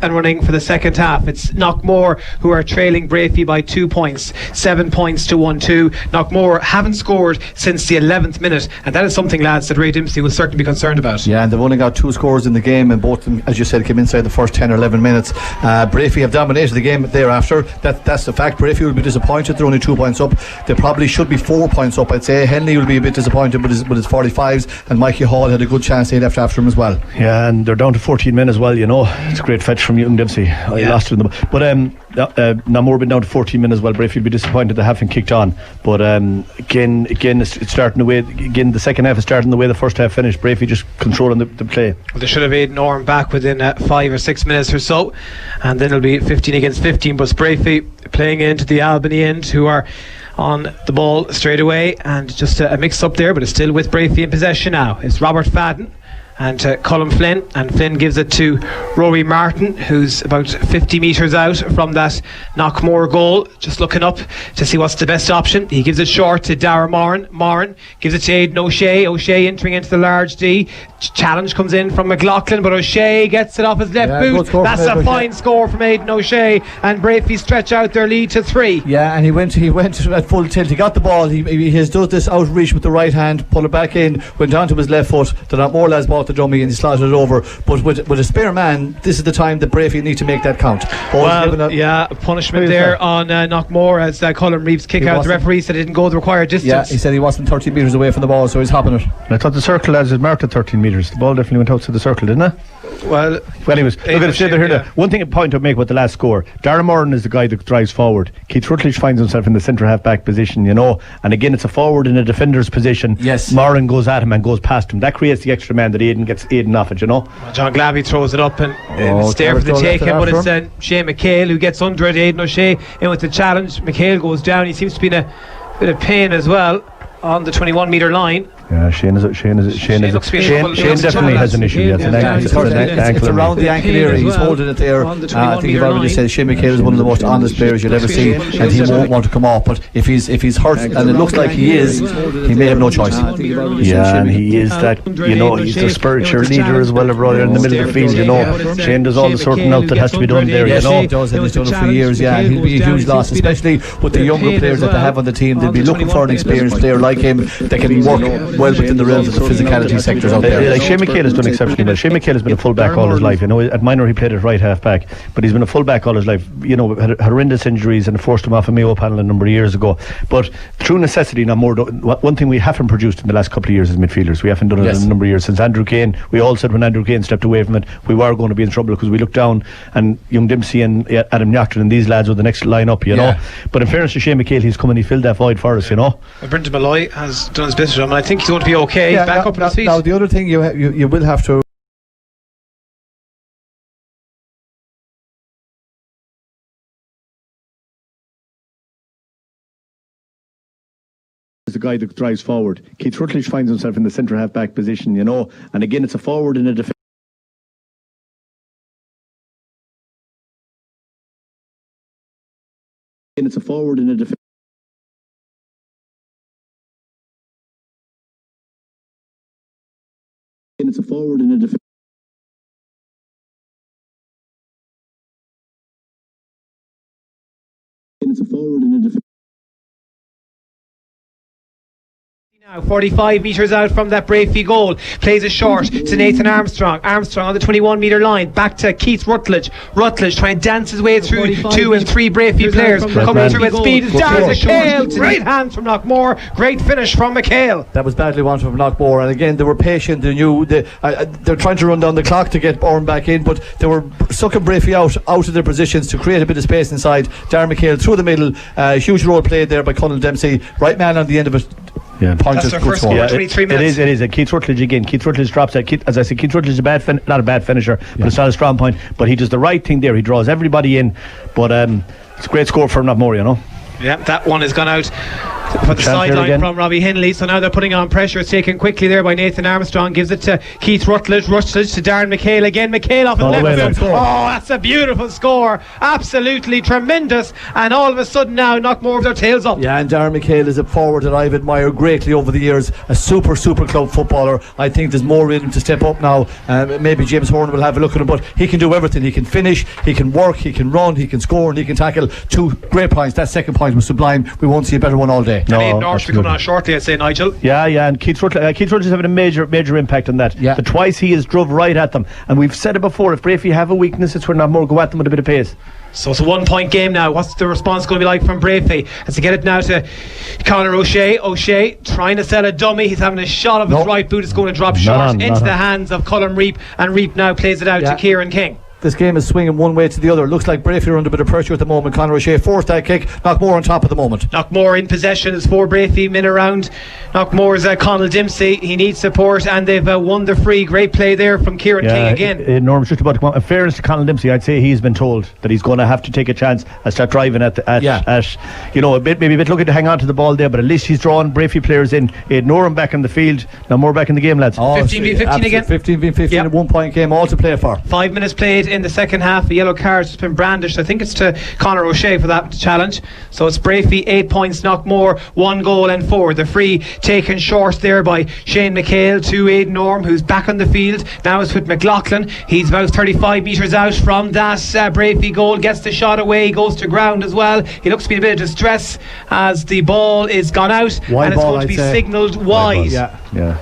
and running for the second half. It's Knockmore who are trailing Brafey by 2 points, 7 points to 1-2. Knockmore haven't scored since the 11th minute, and that is something, lads, that Ray Dempsey will certainly be concerned about. Yeah, and they've only got 2 scores in the game, and both of them, as you said, came inside the first 10 or 11 minutes. Brafey have dominated the game thereafter. That's the fact. Brafey will be disappointed. They're only 2 points up. They probably should be 4 points up, I'd say. Henley will be a bit disappointed with his 45s, and Mikey Hall had a good chance they left after him as well. Yeah, and they're down to 14 men as well, you know. It's a great fetch from Young Dempsey. I lost it in the but Namor been down to 14 men as well. Brafey will be disappointed they haven't kicked on, but again it's starting the way, again the second half is starting the way the first half finished. Brafey just controlling the play. Well, they should have made Norm back within 5 or 6 minutes or so, and then it'll be 15 against 15, but Brafey playing into the Albany end, who are on the ball straight away, and just a mix up there, but it's still with Brafey in possession now. It's Robert Fadden and Colin Flynn, and Flynn gives it to Rory Martin, who's about 50 metres out from that Knockmore goal, just looking up to see what's the best option. He gives it short to Dara Moran gives it to Aidan O'Shea entering into the large D. Challenge comes in from McLaughlin, but O'Shea gets it off his left boot. That's a fine score from Aidan O'Shea, and Brafey stretch out their lead to 3. Yeah, and he went at full tilt. He got the ball. He has done this outreach with the right hand, pull it back in, went onto his left foot. The Knockmore lads bought the dummy and he slotted it over. But with a spare man, this is the time that Brafey need to make that count. Punishment there on Knockmore as Colin Reeves kick out. The referee said he didn't go the required distance. Yeah, he said he wasn't 30 metres away from the ball, so he's hopping it. I thought the circle as it marked at 13 metres. The ball definitely went outside the circle, didn't it? Well, anyways, look at it here. One thing, a point to make about the last score: Dara Moran is the guy that drives forward. Keith Rutledge finds himself in the centre half back position, you know, and again it's a forward in a defender's position. Yes, Moran goes at him and goes past him. That creates the extra man that Aidan gets off it, you know. Well, John Glavey throws it up and it's there for the taking, but it's Shane McHale who gets under it. Aidan O'Shea in with the challenge. McHale goes down. He seems to be in a bit of pain as well on the 21 metre line. Yeah, Shane definitely has an issue. It's around the ankle area. He's holding it there. I think you've already said Shane McHale is one of the most honest players you'll ever see, and he won't want to come off. But if he's hurt, and it looks like he is, he may have no choice. Yeah, and he is that, you know, he's the spiritual leader as well, brother, in the middle of the field, you know. Shane does all the sorting out that has to be done there, you know. He does, and he's done it for years. Yeah, and he'll be a huge loss, especially with the younger players that they have on the team. They'll be looking for an experienced player like him that can work well within the realms of the physicality sectors out there. Like Shane McHale has done exceptionally well. Shane McHale has been a full back all his life, you know. At minor he played at right half back, but he's been a full back all his life, you know. Had horrendous injuries and forced him off a Mayo panel a number of years ago, but through necessity. Now, more one thing we haven't produced in the last couple of years as midfielders, we haven't done it in a number of years since Andrew Kane. We all said when Andrew Kane stepped away from it, we were going to be in trouble, because we looked down and Young Dempsey and Adam Knockton and these lads were the next line up, you know. But in fairness to Shane McHale, he's come and he filled that void for us, you know. Well, Brendan Malloy has done his best with him, and I think he's going to be okay. Back up on his feet. Now the other thing you will have to is the guy that drives forward. Keith Rutledge finds himself in the centre half back position, you know, and again it's a forward in a defence. It's a forward in a defence. It's a forward in a defence. It's a forward in a defence. Now 45 metres out from that Brafey goal, plays it short to Nathan Armstrong on the 21 metre line, back to Keith Rutledge trying to dance his way through 2 and 3 Brafey players coming through at speed. It's Darren McHale, great hands from Knockmore, great finish from McHale. That was badly wanted from Knockmore, and again they were patient. They knew they're trying to run down the clock to get Bourne back in, but they were sucking Brafey out of their positions to create a bit of space inside. Darren McHale through the middle, huge role played there by Colin Dempsey, right man on the end of it. Yeah, that's their first goal in 23 minutes. It is. Keith Rutledge again. Keith Rutledge drops that. As I said, Keith Rutledge is not a bad finisher, but it's not a strong point. But he does the right thing there. He draws everybody in. But it's a great score for Knockmore, you know. Yeah, that one has gone out for the sideline from Robbie Hindley. So now they're putting on pressure. It's taken quickly there by Nathan Armstrong. Gives it to Keith Rutledge to Darren McHale again. McHale off his left foot. Oh, that's a beautiful score. Absolutely tremendous. And all of a sudden now Knockmore with their tails up. Yeah, and Darren McHale is a forward that I've admired greatly over the years. A super club footballer. I think there's more in him to step up now. Maybe James Horn will have a look at him, but he can do everything. He can finish, he can work, he can run, he can score, and he can tackle. 2 great points. That second point was sublime. We won't see a better one all day. No, and North coming on shortly, I'd say, Nigel. Yeah, and Keith Rutledge is having a major impact on that. Yeah. The twice he has drove right at them, and we've said it before, if Brafey have a weakness, it's where Knockmore go at them with a bit of pace. So it's a 1 point game now. What's the response going to be like from Brafey? As they get it now to Conor O'Shea. O'Shea trying to sell a dummy. He's having a shot of his right boot. It's going to drop short into the hands of Colin Reap, and Reap now plays it out to Kieran King. This game is swinging one way to the other. Looks like Brafey are under a bit of pressure at the moment. Conor O'Shea forced that kick. Knockmore on top at the moment. Knockmore in possession is for Brafey. Min around Knockmore's Conal Dempsey. He needs support, and they've won the free. Great play there from Kieran King again. Norm's just about to come out. In fairness to Conal Dempsey, I'd say he's been told that he's going to have to take a chance and start driving at maybe a bit looking to hang on to the ball there, but at least he's drawing Brafey players in. Norm back in the field. Knockmore back in the game, lads. 15v15 again. 15v15, a 1 point game, all to play for. 5 minutes played in the second half. A yellow card has been brandished. I think it's to Conor O'Shea for that challenge. So it's Brafey 8 points, Knockmore 1 goal and 4. The free taken short there by Shane McHale to Aidan Norm, who's back on the field. Now it's with McLaughlin. He's about 35 metres out from that Brafey goal. Gets the shot away, goes to ground as well. He looks to be in a bit of distress as the ball is gone out, wide and it's ball, going to be signalled wide.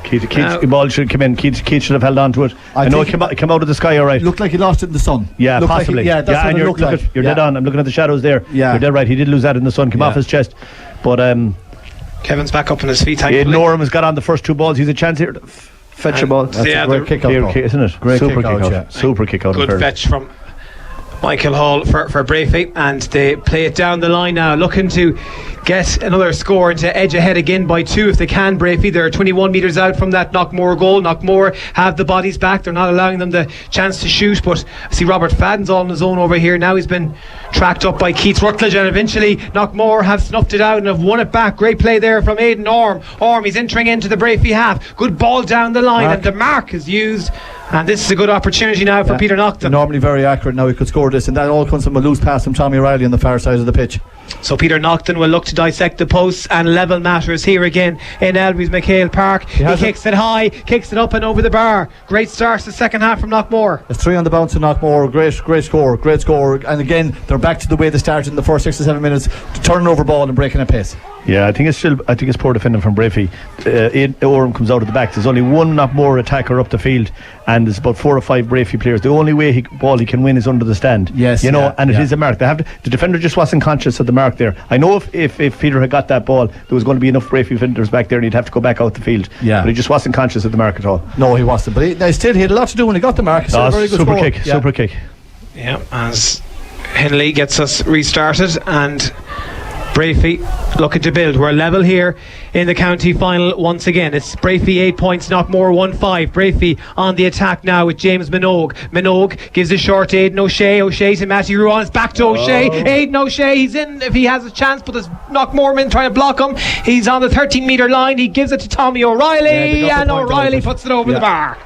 Keith's ball should come in. Keith should have held on to it. I know it came out of the sky all right. Looked like he lost it in the sun. Yeah, possibly. That's what it looked like. You're dead on. I'm looking at the shadows there. Yeah. You're dead right. He did lose that in the sun. Came off his chest. But Kevin's back up on his feet, thankfully. Norm has got on the first 2 balls. He's a chance here to fetch a ball. That's a great kick out, isn't it? Great super kick out. Super kick out. Good fetch from Michael Hall for Brafey, and they play it down the line now, looking to get another score and to edge ahead again by 2 if they can. Brafey, they're 21 metres out from that Knockmore goal. Knockmore have the bodies back. They're not allowing them the chance to shoot, but I see Robert Fadden's all on his own over here. Now he's been tracked up by Keith Rutledge, and eventually Knockmore have snuffed it out and have won it back. Great play there from Aidan Orm. He's entering into the Brafey half. Good ball down the line, and the mark is used. And this is a good opportunity now for Peter Naughton. Normally very accurate. Now he could score this, and that all comes from a loose pass from Tommy O'Reilly on the far side of the pitch. So Peter Naughton will look to dissect the posts and level matters here again in Elby's McHale Park. He kicks it high, kicks it up and over the bar. Great start to the second half from Knockmore. There's 3 on the bounce to Knockmore. Great score. And again, they're back to the way they started in the first 6 or 7 minutes, turning over ball and breaking at pace. Yeah, I think it's poor defending from Brafey. Orm comes out of the back. There's only one Knockmore attacker up the field, and there's about 4 or 5 Brafey players. The only way he can win is under the stand. Yes, it is a mark. The defender just wasn't conscious of the mark there. I know if Peter had got that ball, there was going to be enough Brafey defenders back there, and he'd have to go back out the field. Yeah, but he just wasn't conscious of the mark at all. No, he wasn't. But he had a lot to do when he got the mark. Very good super kick. Super kick. Yeah, as Henley gets us restarted, and Brafey looking to build. We're level here in the county final once again. It's Brafey 8 points, Knockmore 1-5. Brafey on the attack now with James Minogue. Minogue gives a short to Aidan O'Shea. O'Shea to Matthew Ruan. It's back to O'Shea. Aidan O'Shea, he's in if he has a chance, but there's Knockmore men trying to block him. He's on the 13 metre line. He gives it to Tommy O'Reilly, and O'Reilly puts it over the bar.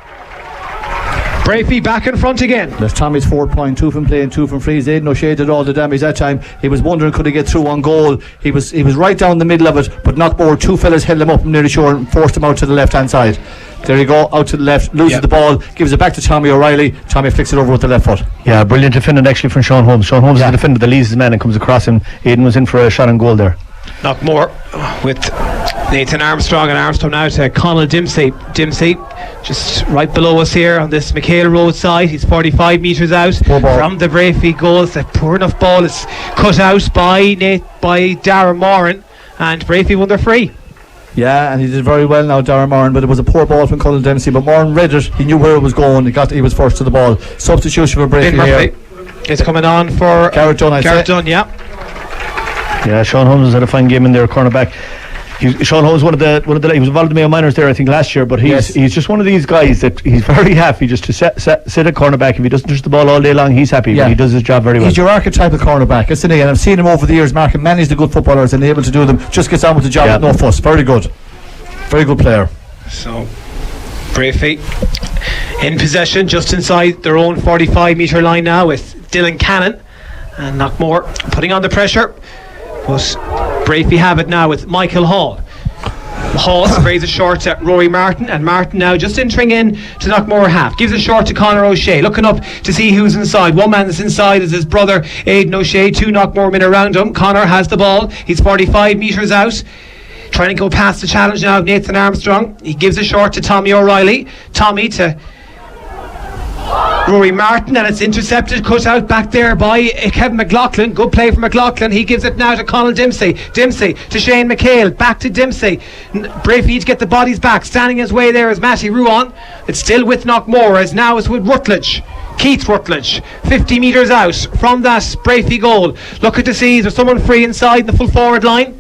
Brafey back in front again. There's Tommy's 4 point, 2 from play and 2 from frees. Aidan O'Shea did all the damage that time. He was wondering could he get through on goal. He was right down the middle of it, but Knockmore, 2 fellas held him up nearly sure and forced him out to the left hand side. There you go, out to the left, loses the ball, gives it back to Tommy O'Reilly. Tommy flicks it over with the left foot. Yeah, brilliant defending actually from Sean Holmes. Sean Holmes is the defender that leaves his man and comes across him. Aidan was in for a shot on goal there. Knockmore with Nathan Armstrong, and Armstrong now to Conal Dempsey. Dempsey just right below us here on this McHale Road side. He's 45 metres out from the Brafey goal. It's a poor enough ball. It's cut out by Darren Moran, and Brafey won their free. Yeah, and he did very well now, Darren Moran, but it was a poor ball from Conal Dempsey, but Moran read it. He knew where it was going. He was first to the ball. Substitution for Brafey here. It's coming on for Garrett Dunn, yeah. Yeah, Sean Holmes had a fine game in there, cornerback. Sean Holmes, one of the he was involved in Mayo Minors there, I think, last year. But he's just one of these guys that he's very happy just to sit at cornerback. If he doesn't touch the ball all day long, he's happy. But he does his job very well. He's your archetypal cornerback. That's the thing, and I've seen him over the years. Mark and manage the good footballers and able to do them. Just gets on with the job with no fuss. Very good player. So Brafey in possession just inside their own 45-metre line now with Dylan Cannon, and Knockmore putting on the pressure, but Brafey have it now with Michael Hall. Hall sprays it short at Rory Martin, and Martin now just entering in to Knockmore half, gives it short to Conor O'Shea, looking up to see who's inside. One man that's inside is his brother Aidan O'Shea, 2 Knockmore men around him. Conor has the ball, he's 45 metres out, trying to go past the challenge now of Nathan Armstrong. He gives it short to Tommy O'Reilly. Tommy to Rory Martin, and it's intercepted, cut out back there by Kevin McLaughlin. Good play from McLaughlin. He gives it now to Conal Dempsey to Shane McHale, back to Dempsey. Brave need to get the bodies back. Standing his way there is Matty Ruan. It's still with Knockmore, as now it's with Rutledge. Keith Rutledge, 50 metres out from that Brafey goal. Looking to see, is there someone free inside the full forward line?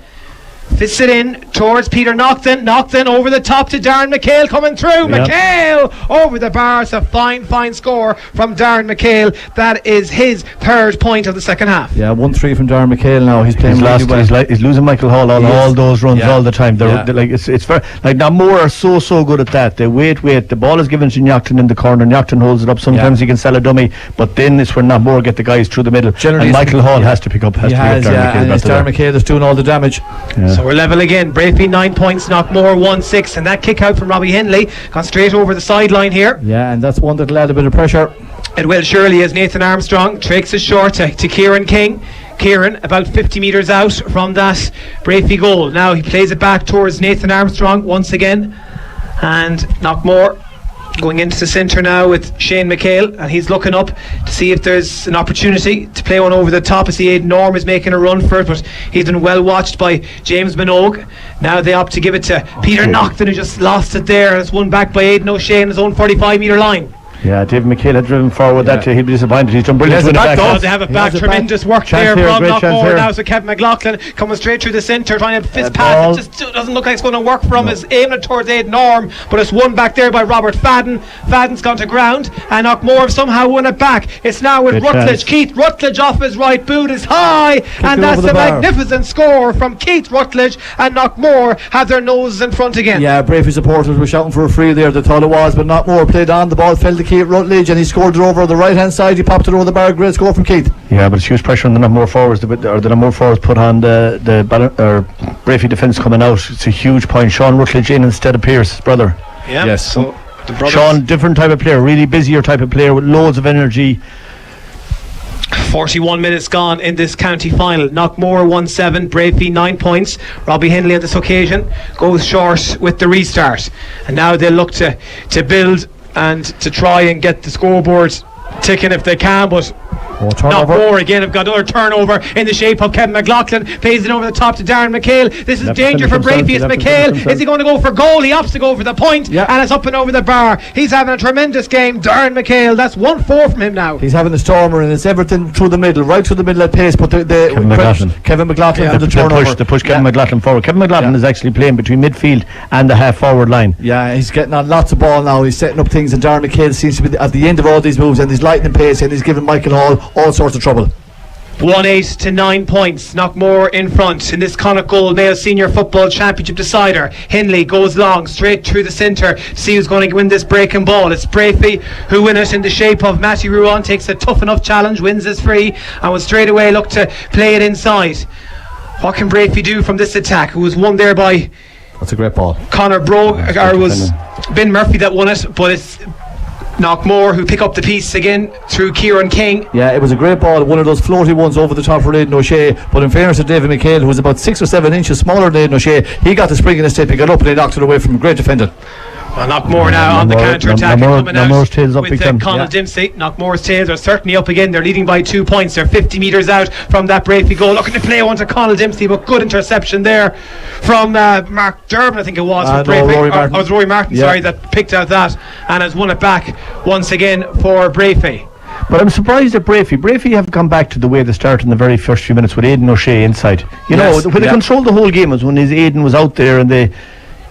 Fits it in towards Peter Naughton over the top to Darren McHale, coming through. McHale over the bar. It's a fine score from Darren McHale. That is his 3rd point of the second half. 1-3 from Darren McHale now. He's playing really well. He's losing Michael Hall on all those runs all the time. They're like it's very, like, Knockmore are so good at that. They wait. The ball is given to Naughton in the corner. Naughton holds it up. Sometimes he can sell a dummy, but then it's when Knockmore get the guys through the middle. Generally, and Michael Hall has to pick up. And it's Darren McHale that's doing all the damage. So we're level again. Brafey 9 points, Knockmore 1-6, and that kick out from Robbie Henley gone straight over the sideline here. And that's one that'll add a bit of pressure. It will surely, as Nathan Armstrong takes it short to Kieran King. Kieran about 50 metres out from that Brafey goal. Now he plays it back towards Nathan Armstrong once again, and Knockmore going into the centre now with Shane McHale, and he's looking up to see if there's an opportunity to play one over the top. I see Aidan Norm is making a run for it, but he's been well watched by James Minogue. Now they opt to give it to Peter Naughton, who just lost it there, and it's won back by Aidan O'Shea in his own 45-metre line. David McHale had driven forward that he'd be disappointed. He's done brilliant. They have it back. Tremendous work there from Knockmore now. So Kevin McLaughlin coming straight through the centre, trying to fist pass. It just doesn't look like it's going to work for him. It's aiming it towards Aidan Norm, but it's won back there by Robert Fadden. Fadden's gone to ground, and Knockmore have somehow won it back. It's now with Rutledge. Keith Rutledge off his right boot is high, and that's a magnificent score from Keith Rutledge, and Knockmore have their noses in front again. Brafey supporters were shouting for a free there. They thought it was, but Knockmore played on. The ball fell to Keith Rutledge, and he scored it over on the right hand side. He popped it over the bar. Great score from Keith. But it's huge pressure on the Knockmore forwards. The Knockmore forwards put on the Brafey defence coming out. It's a huge point. Sean Rutledge in instead of Pearce, his brother. So Sean, different type of player, really busier type of player with loads of energy. 41 minutes gone in this county final. Knockmore 1-7, Brafey 9 points. Robbie Henley on this occasion goes short with the restart, and now they'll look to build and to try and get the scoreboard ticking if they can, but Knockmore again have got another turnover in the shape of Kevin McLaughlin. Plays it over the top to Darren McHale. This is danger for Brafey. It's McHale. Is he going to go for goal? He opts to go for the point, and it's up and over the bar. He's having a tremendous game, Darren McHale. That's 1-4 from him now. He's having a stormer, and it's everything through the middle, right through the middle at pace. But Kevin McLaughlin the turnover. They push Kevin McLaughlin forward. Kevin McLaughlin is actually playing between midfield and the half forward line. He's getting on lots of ball now. He's setting up things, and Darren McHale seems to be at the end of all these moves, and he's lightning pace, and he's giving Michael Hall all sorts of trouble. 1-8 to 9 points. Knockmore in front in this Connacht Gold Mayo Senior Football Championship decider. Henley goes long straight through the centre to see who's going to win this breaking ball. It's Brafey who win it in the shape of Matty Ruan. Takes a tough enough challenge, wins his free, and will straight away look to play it inside. What can Brafey do from this attack? Who was won there by That's a great ball. Conor or was Ben Murphy that won it, but it's Knockmore who pick up the piece again through Kieran King. Yeah, it was a great ball, one of those floaty ones over the top for Aidan O'Shea, but in fairness to David McHale, who was about 6 or 7 inches smaller than Aidan O'Shea, he got the spring in his step, he got up and he knocked it away from a great defender. Well, Knockmore now on the counter-attack, coming out tails up with Conal Dempsey. Knockmore's tails are certainly up again. They're leading by 2 points. They're 50 metres out from that Brafey goal. Looking to play one to Conal Dempsey, but good interception there from Mark Durbin, I think it was, for Brafey. It was Rory Martin, sorry, that picked out that and has won it back once again for Brafey. But I'm surprised at Brafey have come back to the way they started in the very first few minutes with Aidan O'Shea inside. You know, when they controlled the whole game was when Aidan was out there and they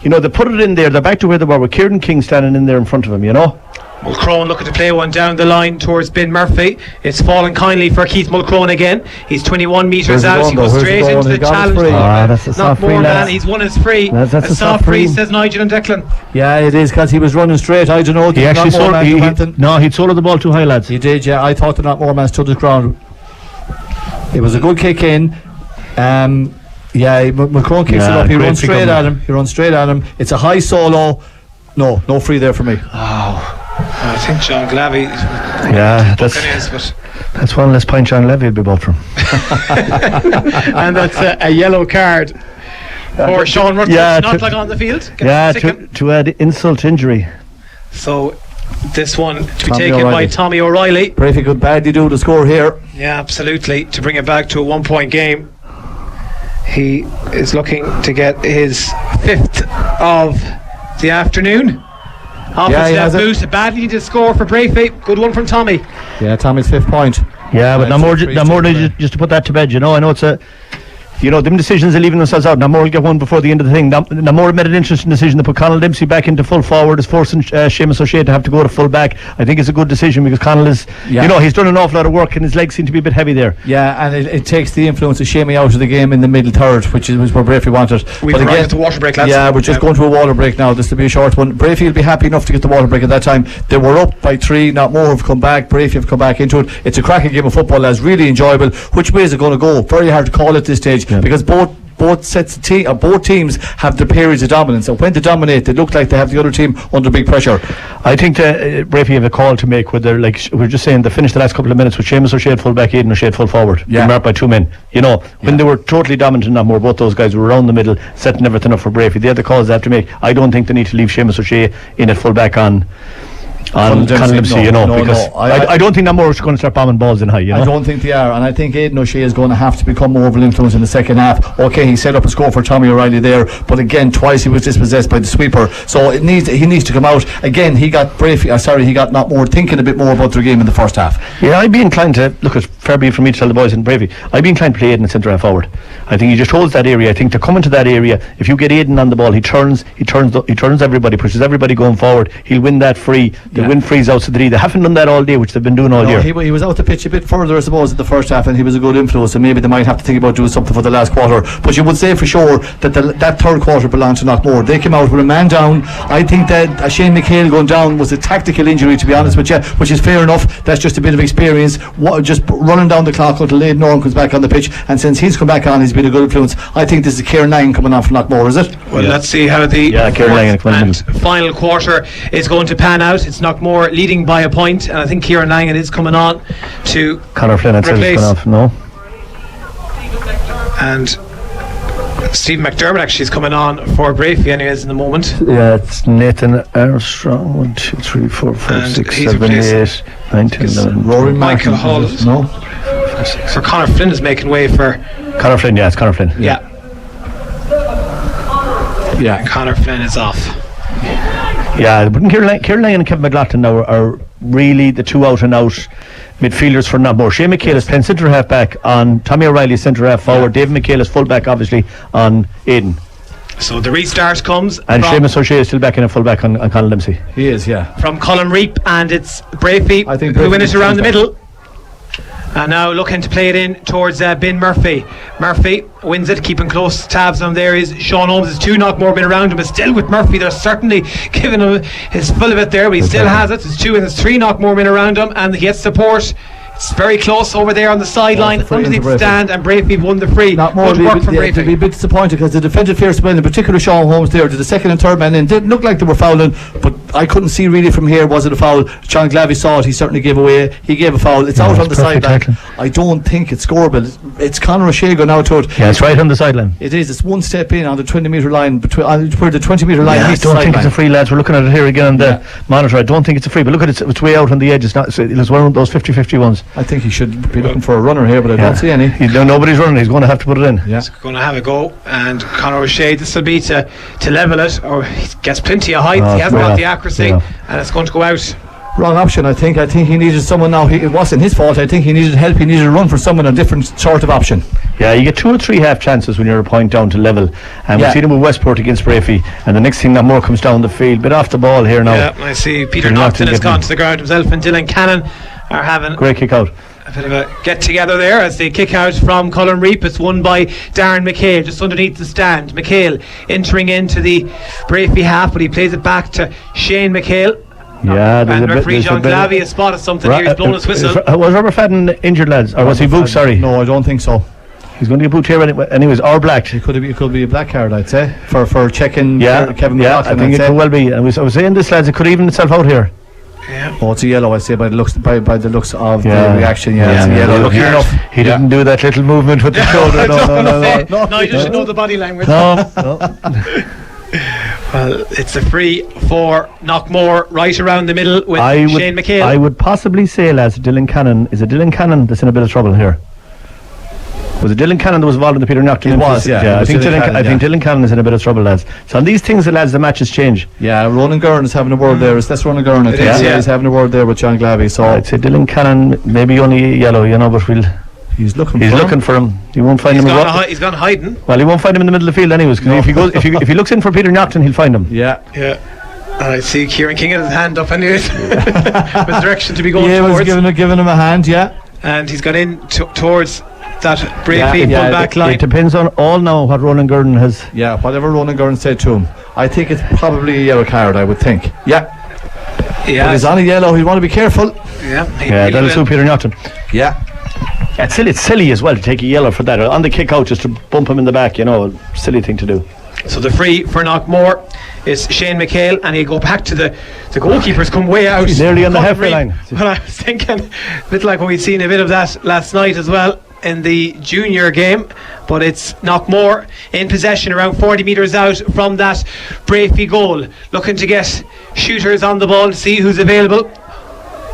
put it in there. They're back to where they were with Kieran King standing in there in front of him, you know. Mulcrone looking to play one down the line towards Ben Murphy. It's fallen kindly for Keith Mulcrone again. He's 21 metres out. He goes straight into the challenge. That's a soft free, he's won his free. That's a soft free, says Nigel and Declan. Yeah, it is, because he was running straight. I don't know. He actually he'd sold the ball too high, lads. He did, yeah. I thought the Knockmore man stood his ground. It was a good kick in. Mulcrone kicks it up. He runs straight at him. It's a high solo. No free there for me. Oh, I think John Glavey. Yeah, that's one less pint John Glavey will be bought from. And that's a yellow card for Sean Rutter. Not like on the field. To add insult to injury. So this one to be taken by Tommy O'Reilly. Brafey could badly do the score here. Yeah, absolutely. To bring it back to a 1-point game. He is looking to get his 5th of the afternoon. Offensive boost, a badly to score for Brafey. Good one from Tommy. Yeah, Tommy's 5th point. Yeah, but no more just to put that to bed. You know, I know it's them decisions are leaving themselves out. Namor will get one before the end of the thing. Namor made an interesting decision to put Conall Dempsey back into full forward, is forcing Seamus O'Shea to have to go to full back. I think it's a good decision because Conall is, he's done an awful lot of work and his legs seem to be a bit heavy there. Yeah, and it takes the influence of Seamus out of the game in the middle third, which was where Brafey wanted. We've arrived at the water break, lads. Yeah, we're just going to a water break now. This will be a short one. Brafey will be happy enough to get the water break at that time. They were up by 3, Knockmore have come back. Brafey have come back into it. It's a cracking game of football, lads. Really enjoyable. Which way is it going to go? Very hard to call at this stage because both teams have their periods of dominance, and when they dominate they look like they have the other team under big pressure. I think Brafey have a call to make where they're like, we're just saying, they finished the last couple of minutes with Seamus O'Shea full back, Aidan O'Shea full forward. They marked by 2 men. When they were totally dominant in Knockmore, both those guys were around the middle setting everything up for Brafey. They had the calls they have to make. I don't think they need to leave Seamus O'Shea in at full back on Conall Dempsey, because I don't think Knockmore is going to start bombing balls in high. I don't think they are, and I think Aidan O'Shea is going to have to become more of an influence in the second half. Okay, he set up a score for Tommy O'Reilly there, but again, twice he was dispossessed by the sweeper. So he needs to come out again. He got Knockmore thinking a bit more about their game in the first half. Yeah, I'd be inclined to look at fair be for me to tell the boys in Brafey. I'd be inclined to play Aidan in centre half forward. I think he just holds that area. I think to come into that area, if you get Aidan on the ball, he turns everybody, pushes everybody going forward. He'll win that free. They'll win frees outside the 3. They haven't done that all day, which they've been doing all year. He was out the pitch a bit further, I suppose, in the first half, and he was a good influence, and maybe they might have to think about doing something for the last quarter. But you would say for sure that that third quarter belonged to Knockmore. They came out with a man down. I think that Shane McHale going down was a tactical injury, to be honest with you, which is fair enough. That's just a bit of experience. Just running down the clock until Aidan Oran comes back on the pitch, and since he's come back on, he's been a good influence. I think this is Kieran Lang coming on from Knockmore, is it? Well, let's see how the final quarter is going to pan out. It's Knockmore leading by a point, and I think Kieran Langan is coming on to Conor Flynn replace off, no? And Stephen McDermott actually is coming on for Brafey anyways in the moment. Yeah, it's Nathan Armstrong. 1, 2, 3, 4, 5, 6, 7, 8, 9, 10, 11. Rory Michael Hall. No. So Conor Flynn is making way for Conor Flynn. Yeah, it's Conor Flynn. Yeah. Conor Flynn is off. Yeah, but Kieran Lang and Kevin McLaughlin now are really the 2 out and out midfielders for Knockmore. Shane McHale is playing centre half back on Tommy O'Reilly, centre half forward. David McHale is full back, obviously, on Aidan. So the restart comes, and Seamus O'Shea is still back in a full back on Conall Dempsey. He is, yeah. From Colin Reap, and it's Brafey who win it around the middle. And now looking to play it in towards Ben Murphy. Murphy wins it, keeping close tabs on there is Sean Holmes. There's 2 Knockmore been around him, but still with Murphy they're certainly giving him his full of it there, but he still has it. There's 2 and there's 3 Knockmore men around him, and he gets support. It's very close over there on the sideline underneath the stand, and Brafey won the free. Not more good work from Brafey. They'd be a bit disappointed because the defended fierce men, in particular Sean Holmes there, the second and third man in, didn't look like they were fouling, but I couldn't see really from here was it a foul. John Glavey saw it, he certainly gave a foul. It's out on the sideline. I don't think it's scoreable. It's Conor O'Shea going out to it. Yeah, it's right on the sideline. It is. It's 1 step in on the 20 metre line, where the 20 metre line I meets don't the think sideline. it's a free, lads. We're looking at it here again on the monitor. I don't think it's a free, but look at it, it's way out on the edge. It's one of those 50-50 ones. I think he should be looking for a runner here, but I don't see any. Nobody's running. He's going to have to put it in. Yeah. He's going to have a go, and Conor O'Shea, this will be to level it, or he gets plenty of height. He hasn't got the accuracy, and it's going to go out. Wrong option. I think he needed someone now. It wasn't his fault. I think he needed help. He needed to run for someone, a different sort of option. Yeah, you get 2 or 3 half chances when you're a point down to level, and we've seen him with Westport against Brafey, and the next thing that more comes down the field, bit off the ball here now. Yeah, I see Peter Naughton has gone to the ground himself, and Dylan Cannon are having great kick out. A bit of a get together there as they kick out from Cullen Reap. It's won by Darren McHale just underneath the stand. McHale entering into the Brafey half, but he plays it back to Shane McHale. Yeah, and referee John Glavy has spotted something here. He's blown his whistle. Was Robert Fadden injured, lads, or was he booked? Sorry, no, I don't think so. He's going to get booked here anyways, or black. It could be a black card, I'd say, for checking. Kevin McLaughlin. I think it could well be. And I was saying this, lads, it could even itself out here. Yeah. Oh, it's a yellow, I say, by the looks of the reaction. It's a yellow. Look here, he didn't do that little movement with the shoulder. No, you doesn't know the body language. No. Well, it's a free for Knockmore right around the middle with Shane McHale. I would possibly say, lads, Dylan Cannon. Is it Dylan Cannon that's in a bit of trouble here? Was it Dylan Cannon that was involved in the Peter Naughton? It was, I think Dylan Cannon is in a bit of trouble, lads. So on these things, lads, the matches change. Yeah, Ronan Gurn is having a word there. That's Ronan Gurn, I think. He's having a word there with John Glavy. So I'd say Dylan Cannon, maybe only yellow, but he's looking for him. He won't find him. He's gone hiding. Well, he won't find him in the middle of the field anyways, because if he looks in for Peter Naughton, he'll find him. Yeah. And I see Kieran King has his hand up anyways with direction to be going towards. Yeah, was giving him a hand, and he's gone in towards that Brafey full back line. It depends on all now what Ronan Gurdon has. Yeah, whatever Ronan Gurdon said to him. I think it's probably a yellow card, I would think. Yeah. But he's on a yellow, he'd want to be careful. That'll suit Peter Naughton. Yeah. It's silly as well to take a yellow for that. On the kick out, just to bump him in the back, silly thing to do. So the free for Knockmore is Shane McHale, and he'll go back to the goalkeepers come way out. He's nearly on the halfway line. Well, I was thinking a bit like when we'd seen a bit of that last night as well in the junior game, but it's Knockmore in possession around 40 metres out from that Brafey goal, looking to get shooters on the ball, see who's available,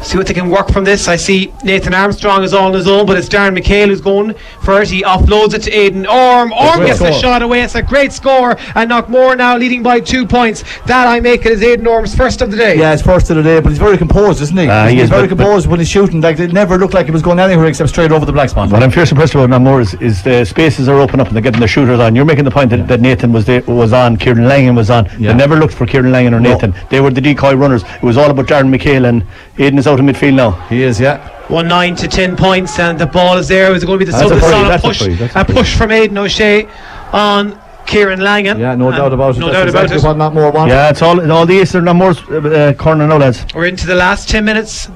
see what they can work from this. I see Nathan Armstrong is all on his own, but it's Darren McHale who's going for it. He offloads it to Aidan Orm. Orm gets the shot away. It's a great score, and Knockmore now leading by 2 points. That I make it as Aidan Orm's first of the day. Yeah, it's first of the day, but he's very composed, isn't he? He's very composed when he's shooting. Like, it never looked like he was going anywhere except straight over the black spot. What I'm fierce impressed about Knockmore is the spaces are open up and they're getting the shooters on. You're making the point that Nathan was on, Kieran Langan was on. They never looked for Kieran Langan or Nathan. They were the decoy runners. It was all about Darren McHale, and Aidan is out in midfield now. He is, 9 to 10 points, and the ball is there. Is it going to be the solid push? A push from Aidan O'Shea on Kieran Langan. Yeah, no doubt about it. No doubt about it. What Knockmore wants. Yeah, it's all the aces are Knockmore's corner now, lads. We're into the last 10 minutes.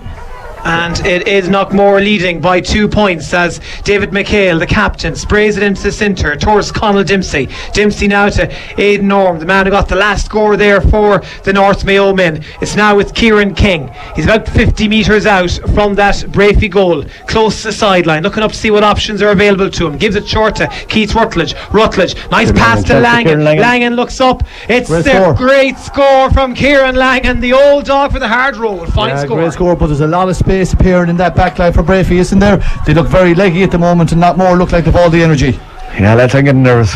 And it is Knockmore leading by 2 points as David McHale, the captain, sprays it into the centre towards Conal Dempsey. Dempsey now to Aidan Orm, the man who got the last score there for the North Mayo men. It's now with Kieran King. He's about 50 metres out from that Brafey goal, close to the sideline, looking up to see what options are available to him. Gives it short to Keith Rutledge. Nice pass to Langan. Langan looks up. It's a great score from Kieran Langan, the old dog for the hard road. Fine score. Great score, but there's a lot of space appearing in that back line for Brafey, isn't there? They look very leggy at the moment, and Knockmore look like they've all the energy. Yeah, lads, I'm getting nervous.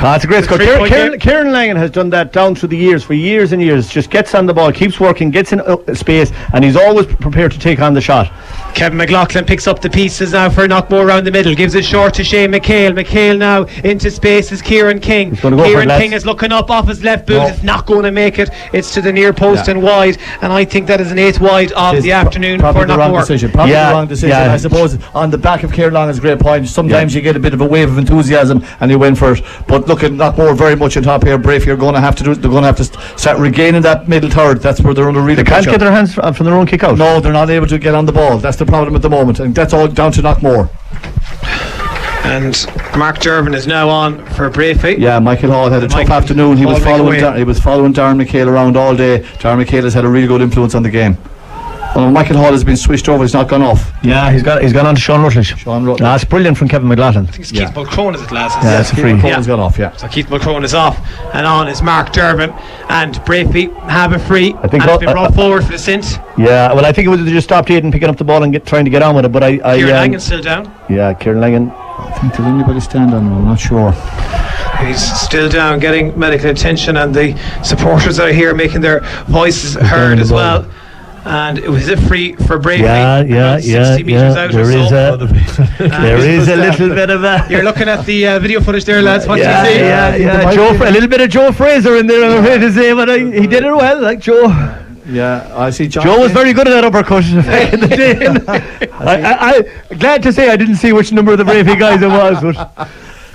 It's a great score. Kieran Langan has done that down through the years, for years and years. Just gets on the ball, keeps working, gets in space, and he's always prepared to take on the shot. Kevin McLaughlin picks up the pieces now for Knockmore around the middle, gives it short to Shane McHale. McHale now into space is Kieran King. Kieran King is looking up off his left boot. It's not going to make it. It's to the near post and wide, and I think that is an 8th wide of the afternoon for Knockmore. Probably the wrong decision. I suppose on the back of Kieran Langan's great point, sometimes you get a bit of a wave of enthusiasm and you win for it, but look at Knockmore very much on top here. Brafey are going to have to they're going to have to start regaining that middle third. That's where they're under really pressure. They can't get their hands from their own kick out. No, they're not able to get on the ball. That's the problem at the moment, and that's all down to Knockmore. And Mark Durbin is now on for Brafey. Yeah, Michael Hall had a tough afternoon. He was following Darren McHale around all day. Darren McHale has had a really good influence on the game. Well, Michael Hall has been switched over. He's not gone off. Yeah, he's gone on to Sean Rutledge. That's brilliant from Kevin McLaughlin. I think it's Keith Mulcrone, is it, lads? Yeah, it's a free. Mulcrone's gone off. So Keith Mulcrone is off, and on is Mark Durbin, and Brafey have a free. I think it's been brought forward for the Sint. Yeah, well, I think it was they just stopped Aidan picking up the ball and trying to get on with it. But Kieran Langan's still down. Yeah, Kieran Langan. I think did anybody stand on him? I'm not sure. He's still down, getting medical attention, and the supporters are here making their voices heard as well. And it was a free for Brady. Yeah. 60 metres out There or is so. there is a little bit of a. You're looking at the video footage there, lads. What do you see? Yeah. A little bit of Joe Fraser in there, I'm afraid to say, but he did it well, like Joe. Yeah, I see. Joe was very good at that uppercut back in the day. I'm glad to say I didn't see which number of the Bravey guys it was, but.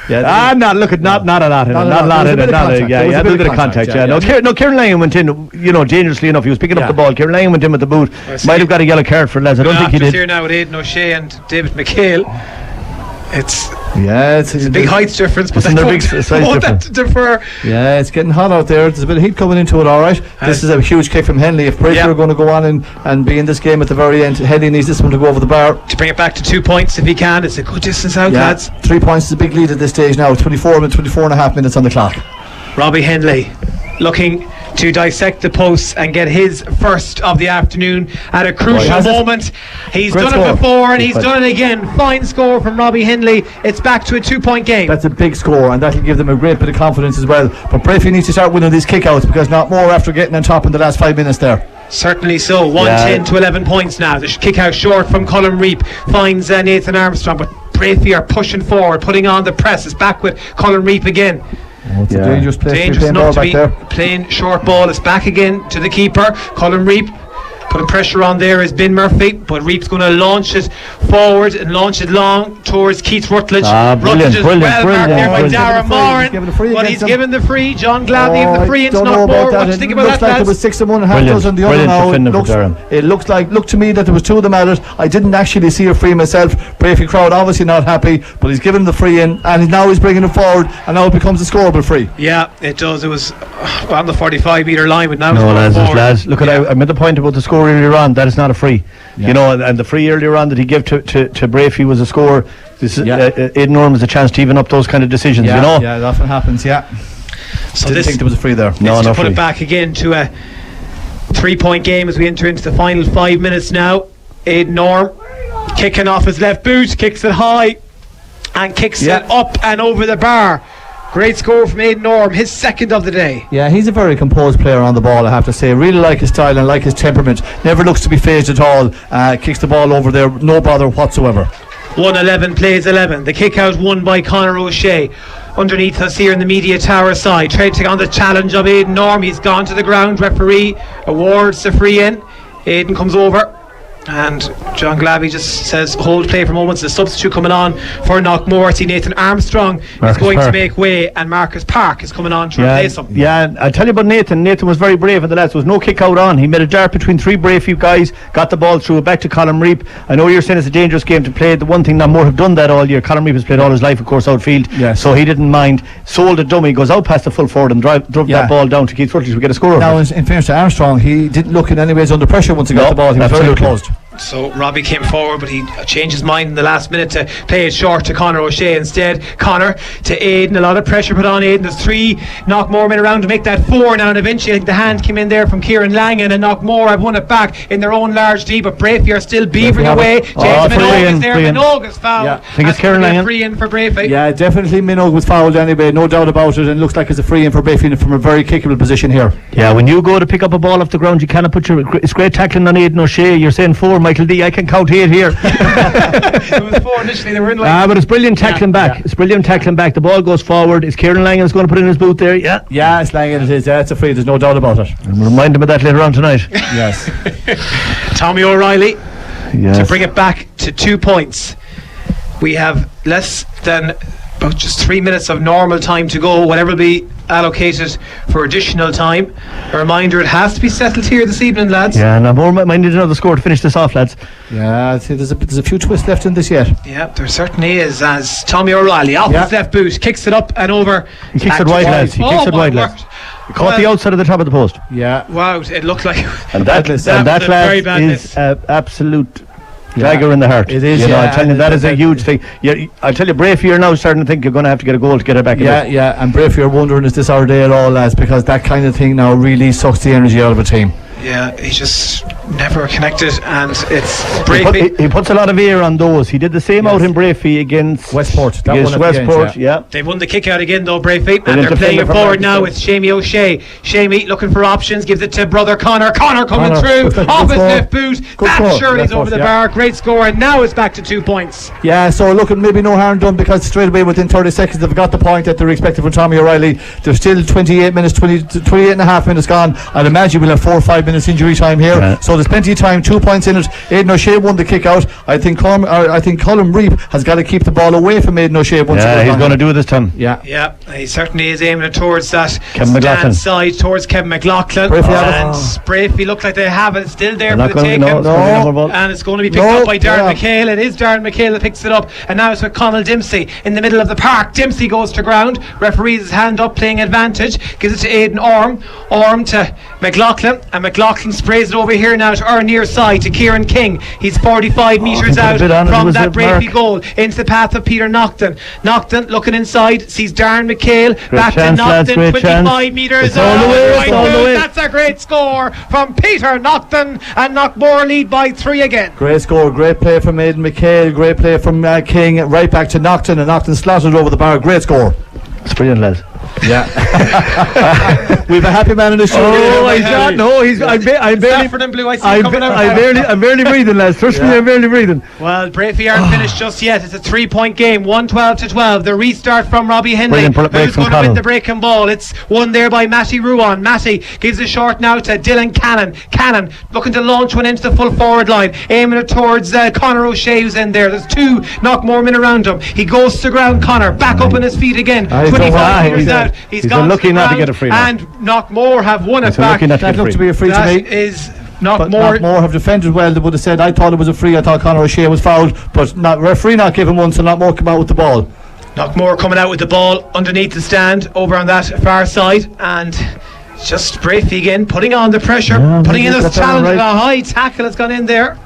Yeah, not a lot in it. Not a lot in it. Yeah, a little bit of contact. Yeah, no, Kieran Langan went in, dangerously enough. He was picking up the ball. Kieran Langan went in with the boot. Might have got a yellow card for lads. I don't think he did. Here now with Aidan O'Shea and David McHale. It's a big height difference, but that defer. Yeah, it's getting hot out there. There's a bit of heat coming into it, all right. This is a huge kick from Henley. If Brady are going to go on and be in this game at the very end, Henley needs this one to go over the bar. To bring it back to 2 points if he can. It's a good distance out, lads. 3 points is a big lead at this stage now. 24 and a half minutes on the clock. Robbie Henley looking to dissect the posts and get his first of the afternoon at a crucial moment. He's done it before and he's done it again. Fine score from Robbie Henley. It's back to a 2-point game. That's a big score, and that'll give them a great bit of confidence as well. But Brady needs to start winning these kickouts, because not more after getting on top in the last 5 minutes there. Certainly so. 110 to 11 points now. The kick out short from Colin Reap finds Nathan Armstrong, but Brady are pushing forward, putting on the press. It's back with Colin Reap again. It's a dangerous place dangerous to be enough to playing ball be back there. playing short ball. It's back again to the keeper, Colin Reap. Putting pressure on there is Ben Murphy, but Reap's going to launch it forward and launch it long towards Keith Rutledge. Rutledge is well marked there by Darren Moran, but he's given the free. John Glavey of the free into Knockmore. What do you think about that, lads? It was 6 and 1.5 dozen the other now. It looked to me that there was two of them at it. I didn't actually see a free myself. Brafey crowd obviously not happy, but he's given the free in, and now he's bringing it forward, and now it becomes a scoreable free. Yeah, it does. It was on the 45-metre line, but now lads, look at I made the point about the score earlier on. That is not a free, and the free earlier on that he gave to Brafey was a score. This Aidan Orme has a chance to even up those kind of decisions. Yeah, that often happens. So didn't think there was a free there. No, to put it back again to a 3-point game as we enter into the final 5 minutes now. Aidan Orme kicking off his left boot, kicks it high and kicks it up and over the bar. Great score from Aidan Orme, his second of the day. Yeah, he's a very composed player on the ball, I have to say. Really like his style and like his temperament. Never looks to be phased at all. Kicks the ball over there, no bother whatsoever. 1-11 plays 11. The kick out won by Conor O'Shea. Underneath us here in the media tower side, trying to take on the challenge of Aidan Orme. He's gone to the ground. Referee awards the free in. Aidan comes over, and John Glavey just says hold play for moments. The substitute coming on for Knockmore. See Nathan Armstrong is going to make way, and Marcus Park is coming on to replace him. Yeah, I'll tell you about Nathan. Nathan was very brave in the lads. There was no kick out on. He made a dart between three Brafey guys, got the ball through back to Colin Reap. I know you're saying it's a dangerous game to play. The one thing Knockmore have done that all year. Colin Reap has played all his life, of course, outfield. So he didn't mind. Sold a dummy, goes out past the full forward and drove that ball down to Keith Rutledge. We get a score. Now, in fairness to Armstrong, he didn't look in any ways under pressure once he got the ball. He was very closed. So Robbie came forward, but he changed his mind in the last minute to play it short to Conor O'Shea instead. Conor to Aidan, a lot of pressure put on Aidan. There's 3 Knockmore men around to make that 4 now, and eventually I think the hand came in there from Kieran Langan, and Knockmore have won it back in their own large D, but Brafey are still beavering away. James Minogue is there. Minogue is fouled. I think it's Kieran Langan. Free in for Brafey. Yeah, definitely Minogue was fouled anyway, no doubt about it, and looks like it's a free in for Brafey from a very kickable position here. Yeah, when you go to pick up a ball off the ground, you cannot put it's great tackling on Aidan O'Shea. You're saying 4, Michael D. I can count 8 here. It was 4 initially. They were in but it's brilliant tackling back. It's brilliant tackling back. The ball goes forward. Is Kieran Langan is going to put in his boot there? Yeah, it's Langan. It is. It's a free. There's no doubt about it. And we'll remind him of that later on tonight. Yes. Tommy O'Reilly to bring it back to 2 points. We have less than about just 3 minutes of normal time to go, whatever will be allocated for additional time. A reminder, it has to be settled here this evening, lads. Yeah, and I might need another score to finish this off, lads. Yeah, I'd say there's a few twists left in this yet. Yeah, there certainly is, as Tommy O'Reilly off his left boot kicks it up and over. He kicks it wide, lads. He kicks it wide, lads. He caught the outside of the top of the post. Yeah. Wow, it looked like and that lad is absolute dagger in the heart. It is. I tell you, that is a huge thing. I tell you, Brafey are now starting to think you're going to have to get a goal to get it back. And Brafey are wondering, is this our day at all, lads? Because that kind of thing now really sucks the energy out of a team. Yeah, he just never connected, and it's Brafey. He puts a lot of air on those. He did the same out in Brafey against Westport. They won the kick out again though, Brafey, and they're playing it forward now with Shamey O'Shea. Shamey looking for options, gives it to brother Connor. Connor coming through off his left boot. That Shirley's over the bar. Great score, and now it's back to 2 points. Yeah, so look, maybe no harm done, because straight away within 30 seconds they've got the point that they're expecting from Tommy O'Reilly. There's still 28 and a half minutes gone. I'd imagine we'll have 4 or 5 minutes injury time here. Yeah. So there's plenty of time. 2 points in it. Aidan O'Shea won the kick out. I think Colin Reap has got to keep the ball away from Aidan O'Shea once. Yeah, he's going to do it this time. Yeah, he certainly is aiming it towards that stand side, towards Kevin McLaughlin. And Brafey look like they have it still there for the taking. And it's going to be picked up by Darren McHale. It is Darren McHale that picks it up, and now it's with Conal Dempsey in the middle of the park. Dempsey goes to ground. Referee's his hand up, playing advantage. Gives it to Aidan Orm to McLaughlin, and McLaughlin sprays it over here now to our near side to Kieran King. He's 45 metres out from that Brafey goal into the path of Peter Naughton. Naughton looking inside, sees Darren McHale. Back to Naughton, 25 metres out. That's a great score from Peter Naughton, and Knockmore lead by 3 again. Great score, great play from Aidan McHale, great play from King, right back to Naughton, and Naughton slotted over the bar. Great score. It's brilliant, lads. Yeah. We've a happy man in the show. Oh, he's not. No, he's. I'm barely breathing, lads. Trust me, I'm barely breathing. Well, Brafey aren't finished just yet. It's a 3-point game, 1-12. The restart from Robbie Henley, who's going to win the breaking ball. It's won there by Matty Ruan. Matty gives a short now to Dylan Cannon. Cannon looking to launch one into the full forward line, aiming it towards Conor O'Shea, who's in there. There's 2 Knockmore men around him. He goes to ground. Connor back up on his feet again. 25 metres out. He's gone lucky not to get a free. And Knockmore have won it back. That looked to be a free to me. That is Knockmore have defended well. They would have said, I thought it was a free. I thought Conor O'Shea was fouled, but referee not giving one, so Knockmore come out with the ball. Knockmore coming out with the ball underneath the stand over on that far side, and just Brafey again putting on the pressure, putting in this challenge. A high tackle has gone in there.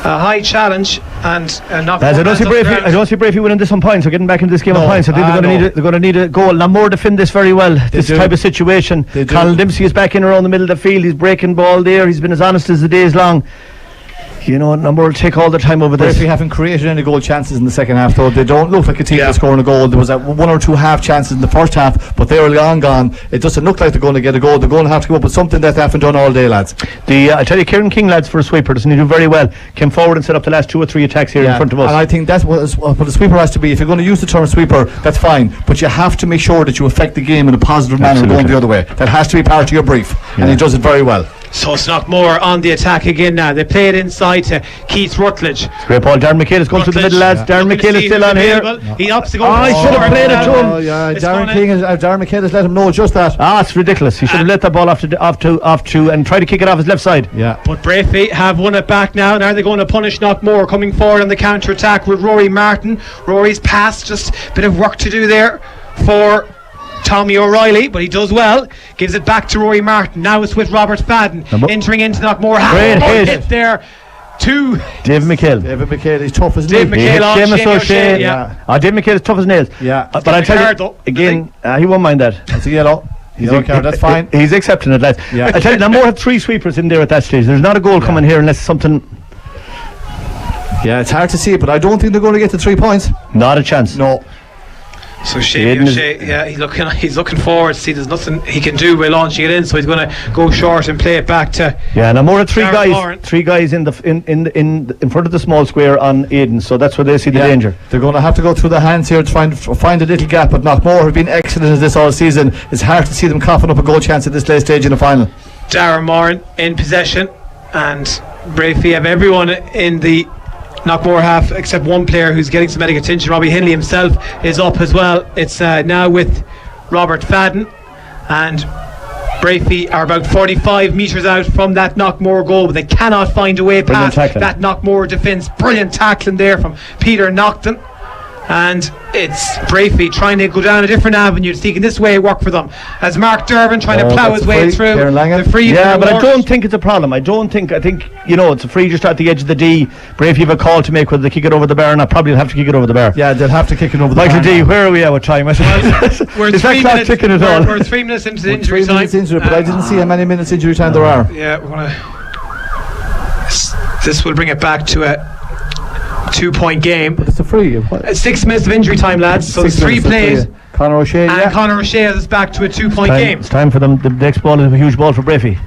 A high challenge, and Knockmore. I don't see Brafey winning this on points. We're getting back into this game on points. I think they're going to need a goal. Knockmore defend this very well. This type of situation. Conal Dempsey is back in around the middle of the field. He's breaking ball there. He's been as honest as the day is long. You know, Knockmore will take all the time over this. Brafey haven't created any goal chances in the second half, though. They don't look like a team that's scoring a goal. There was 1 or 2 half chances in the first half, but they were long gone. It doesn't look like they're going to get a goal. They're going to have to come up with something that they haven't done all day, lads. I tell you, Kieran King, lads, for a sweeper, doesn't he do very well? Came forward and set up the last 2 or 3 attacks here in front of us. And I think that's what a sweeper has to be. If you're going to use the term sweeper, that's fine, but you have to make sure that you affect the game in a positive manner going the other way. That has to be part of your brief, and he does it very well. So it's Knockmore on the attack again now. They play it inside to Keith Rutledge. Great ball. Darren McHale is going through the middle, lads. Darren McHale is still on here. He opts to go. I should have played it to him. Darren McHale has let him know just that. It's ridiculous. He should have let that ball off to and try to kick it off his left side. Yeah. But Brafey have won it back now. Now they're going to punish Knockmore, coming forward on the counter attack with Rory Martin. Rory's pass, just a bit of work to do there for Tommy O'Reilly, but he does well. Gives it back to Rory Martin. Now it's with Robert Fadden entering into Knockmore. Great hit there to David McHale. David McHale is tough as nails. David O'Shea. David McHale is tough as nails. Yeah. But I tell you again, he won't mind that. It's a yellow. Yellow card, that's fine. He's accepting it, lads. Yeah. I tell you, Knockmore had 3 sweepers in there at that stage. There's not a goal coming here unless something. Yeah, it's hard to see it, but I don't think they're going to get the 3 points. Not a chance. No. So O'Shea, he's looking forward. See, there's nothing he can do by launching it in, so he's going to go short and play it back to. Yeah, and more than 3 guys. 3 guys in front of the small square on Aidan, so that's where they see the danger. They're going to have to go through the hands here to find a little gap. But Knockmore have been excellent at this all season. It's hard to see them coughing up a goal chance at this late stage in the final. Darren Moran in possession, and Brafey have everyone in the Knockmore half except one player who's getting some medical attention. Robbie Henley himself is up as well. It's now with Robert Fadden, and Brafey are about 45 metres out from that Knockmore goal, but they cannot find a way past that Knockmore defence. Brilliant tackling there from Peter Naughton, and it's Brafey trying to go down a different avenue, seeking this way work for them, as Mark Durbin trying to plough his way through the free. Yeah, but I don't think it's a problem. I think it's a free just at the edge of the D. Brafey have a call to make whether they kick it over the bar or not. Probably have to kick it over the bar. Yeah, they'll have to kick it over the bar. Michael D, where are we at with time? We're 3 minutes. At all? We're 3 minutes into the injury time. But I didn't see how many minutes injury time there are. Yeah, we're going to This will bring it back to a 2-point game. It's a free. 6 minutes of injury time, lads. So 3 plays. Conor O'Shea, and Conor O'Shea is back to a 2-point game. It's time for them. The next ball is a huge ball for Breffy.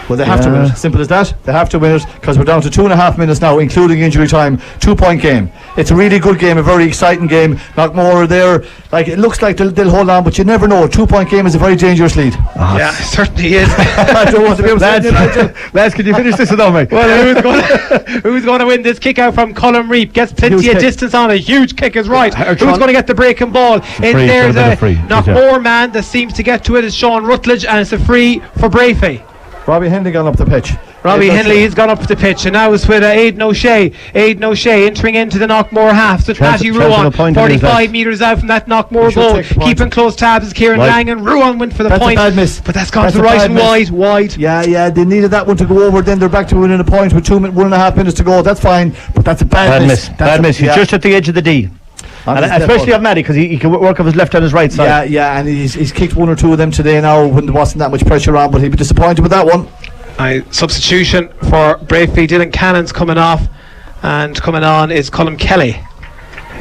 Well, they have to win it. Simple as that. They have to win it because we're down to 2.5 minutes now, including injury time. 2-point game. It's a really good game, a very exciting game. Knockmore are there. Like, it looks like they'll hold on, but you never know. A 2-point game is a very dangerous lead. Yeah, it certainly is. I don't want to be able to say it. Lads, can you finish this without me? Well, who's going to win this kick out from Colm Reap? Gets plenty of distance on it. Huge kick is right. Who's going to get the breaking ball? There's a Knockmore man that seems to get to it is Sean Rutledge, and it's a free for Breffy. Robbie Henley gone up the pitch. Robbie Henley has gone up the pitch, and now it's with Aidan O'Shea. Aidan O'Shea entering into the Knockmore half. So Paddy Ruan, 45 metres out from that Knockmore goal. Keeping close tabs is Kieran Langan. Ruan went for the point. That's a bad miss. But that's gone to the right and wide. Yeah, they needed that one to go over. Then they're back to winning a point with 1.5 minutes to go. That's fine, but that's a bad miss. Bad miss. He's just at the edge of the D. And especially of Matty, because he can work off his left and his right side. Yeah, and he's kicked 1 or 2 of them today now when there wasn't that much pressure on, but he'd be disappointed with that one. Substitution for Breffy. Dylan Cannon's coming off, and coming on is Colm Kelly.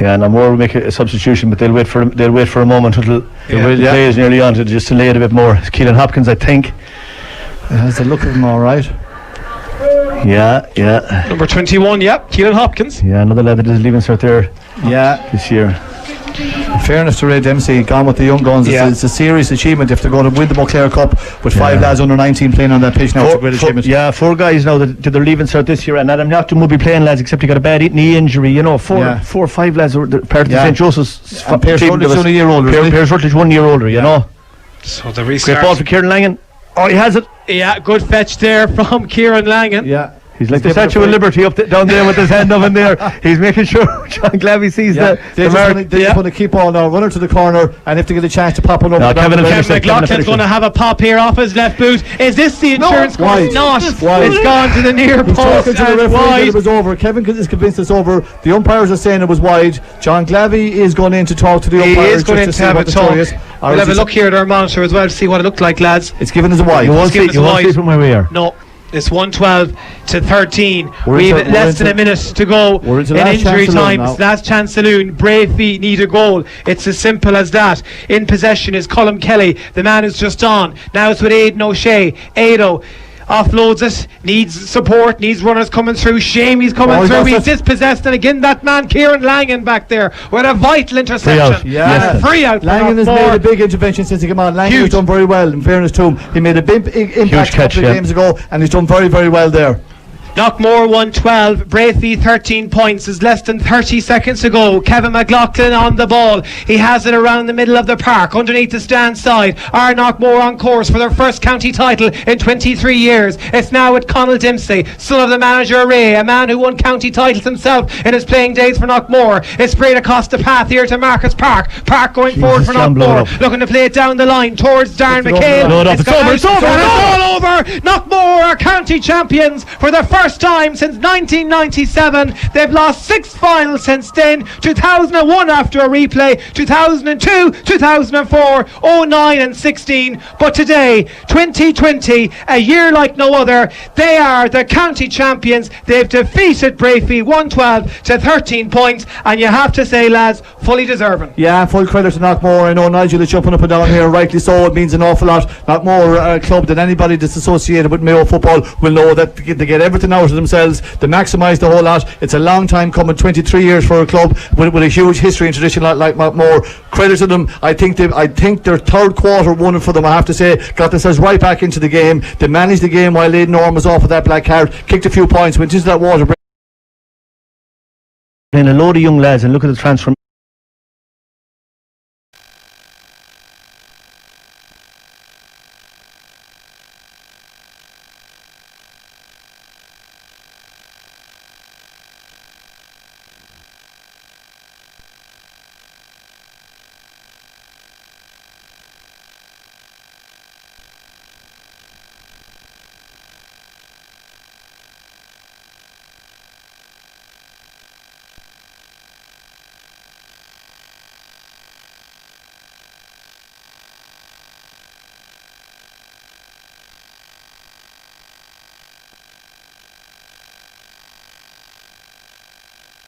Yeah, and Moore will make a substitution, but they'll wait for a moment until the play is nearly on to just delay it a bit more. It's Keelan Hopkins, I think. It has the look of him, all right. Yeah. Number 21, Keelan Hopkins. Yeah, another lad that is leaving cert there. Yeah, this year. In fairness to Ray Dempsey, gone with the young guns. It's a serious achievement if they're going to win the Montclair Cup with 5 lads under 19 playing on that pitch now. It's a great achievement. 4 guys now that they're leaving cert this year, and Adam Nocton will be playing, lads, except he got a bad knee injury. You know, 4 or 5 lads are part of the St. Joseph's. And Pierce Rutledge 1 year older. Pierce Rutledge 1 year older. You know. So the restart. Great ball for Kieran Langan. Oh, he has it. Yeah, good fetch there from Kieran Langan. Yeah. He's like the Statue of Liberty down there with his hand up in there. He's making sure John Glavey sees the mark. They just want to keep on now, run her to the corner, and if they get a chance to pop one over. Kevin McLaughlin's going to have a pop here off his left boot. Is this the insurance course? Not. It's gone to the near post and wide. It was over. Kevin is convinced it's over. The umpires are saying it was wide. John Glavey is going in to talk to the umpires. He is going in to have a talk. We'll have a look here at our monitor as well to see what it looked like, lads. It's given as a wide. You won't see from where we are. No. It's 112 to 13. We've less than a minute to go in injury time. It's last chance saloon. Breffy need a goal. It's as simple as that. In possession is Colm Kelly, the man who's just on. Now it's with Aidan O'Shea. Ado offloads it, needs support, needs runners coming through. Shame he's coming through. He's dispossessed, and again that man Kieran Langan back there with a vital interception. And a free out. Langan has made a big intervention since he came on. Langan has done very well, in fairness to him. He made a big impact a couple of games ago, and he's done very, very well there. Knockmore 112, Breffy 13 points. There's less than 30 seconds to go. Kevin McLaughlin on the ball. He has it around the middle of the park, underneath the stand side. Are Knockmore on course for their first county title in 23 years. It's now with Conall Dempsey, son of the manager Ray, a man who won county titles himself in his playing days for Knockmore. It's sprayed across the path here to Marcus Park. Park going forward for Knockmore, looking to play it down the line towards Darren McHale. It's all over. Knockmore are county champions for the first time since 1997. They've lost 6 finals since then. 2001 after a replay, 2002, 2004, 09 and 16. But today, 2020, a year like no other, they are the county champions. They've defeated Breffy 112 to 13 points, and you have to say, lads, fully deserving. Yeah, full credit to Knockmore. I know Nigel is jumping up and down here, rightly so. It means an awful lot. Knockmore are a club that anybody that's associated with Mayo football will know that they get everything out of themselves. They maximise the whole lot. It's a long time coming, 23 years for a club with a huge history and tradition like Knockmore. Credit to them. I think their third quarter won it for them, I have to say. Got themselves right back into the game. They managed the game while Aidan Orme was off with that black card, kicked a few points, went into that water break. And a load of young lads, and look at the transformation.